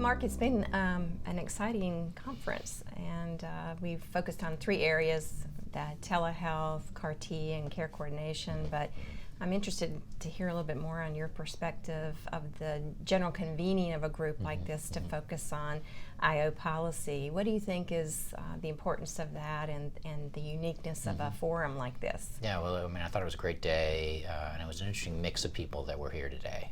Mark, it's been an exciting conference, and we've focused on 3 areas: that telehealth, CAR-T, and care coordination. But I'm interested to hear a little bit more on your perspective of the general convening of a group like this to focus on IO policy. What do you think is the importance of that and the uniqueness of a forum like this? Yeah, well, I mean, I thought it was a great day, and it was an interesting mix of people that were here today.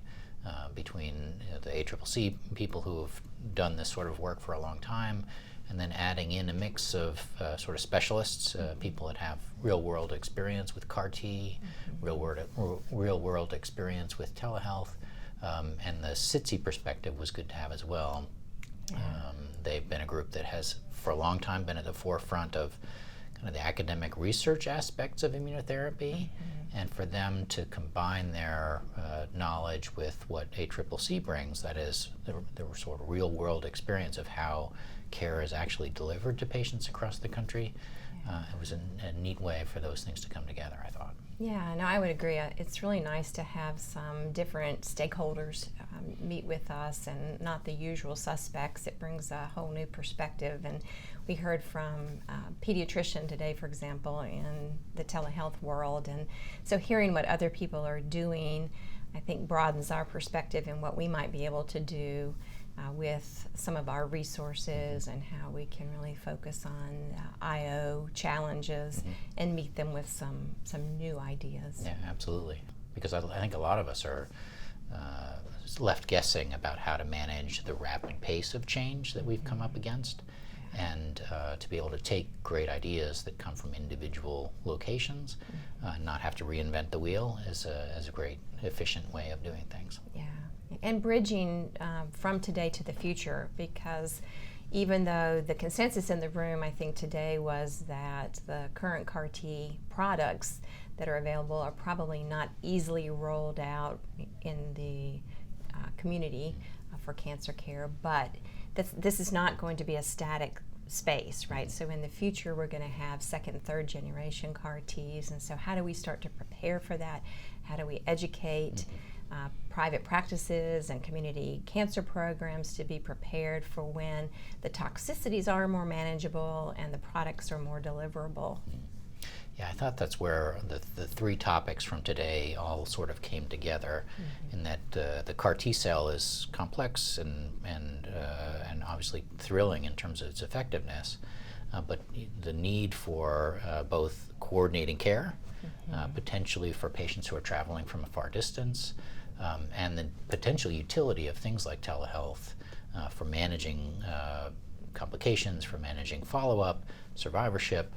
Between the ACCC people who have done this sort of work for a long time, and then adding in a mix of sort of specialists, people that have real-world experience with CAR-T, real-world experience with telehealth, and the SITC perspective was good to have as well. Yeah. They've been a group that has, for a long time, been at the forefront of kind of the academic research aspects of immunotherapy, and for them to combine their knowledge with what ACCC brings, that is the sort of real-world experience of how care is actually delivered to patients across the country. It was a neat way for those things to come together, I thought. Yeah, no, I would agree. It's really nice to have some different stakeholders meet with us and not the usual suspects. It brings a whole new perspective. And we heard from a pediatrician today, for example, in the telehealth world. And so hearing what other people are doing, I think, broadens our perspective in what we might be able to do with some of our resources and how we can really focus on IO challenges and meet them with some new ideas. Yeah, absolutely. Because I think a lot of us are left guessing about how to manage the rapid pace of change that we've come up against, and to be able to take great ideas that come from individual locations, not have to reinvent the wheel is a great, efficient way of doing things. Yeah. And bridging from today to the future, because even though the consensus in the room, I think, today was that the current CAR-T products that are available are probably not easily rolled out in the community for cancer care, but this is not going to be a static space, right? So in the future, we're going to have 2nd and 3rd generation CAR-Ts, and so how do we start to prepare for that? How do we educate private practices and community cancer programs to be prepared for when the toxicities are more manageable and the products are more deliverable? Yeah, I thought that's where the 3 topics from today all sort of came together, in that the CAR-T cell is complex and obviously thrilling in terms of its effectiveness, but the need for both coordinating care, potentially for patients who are traveling from a far distance, and the potential utility of things like telehealth for managing complications, for managing follow-up, survivorship,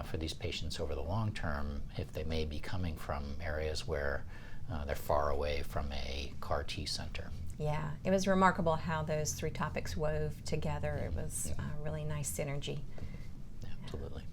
for these patients over the long term, if they may be coming from areas where they're far away from a CAR-T center. Yeah, it was remarkable how those 3 topics wove together. It was really nice synergy. Absolutely.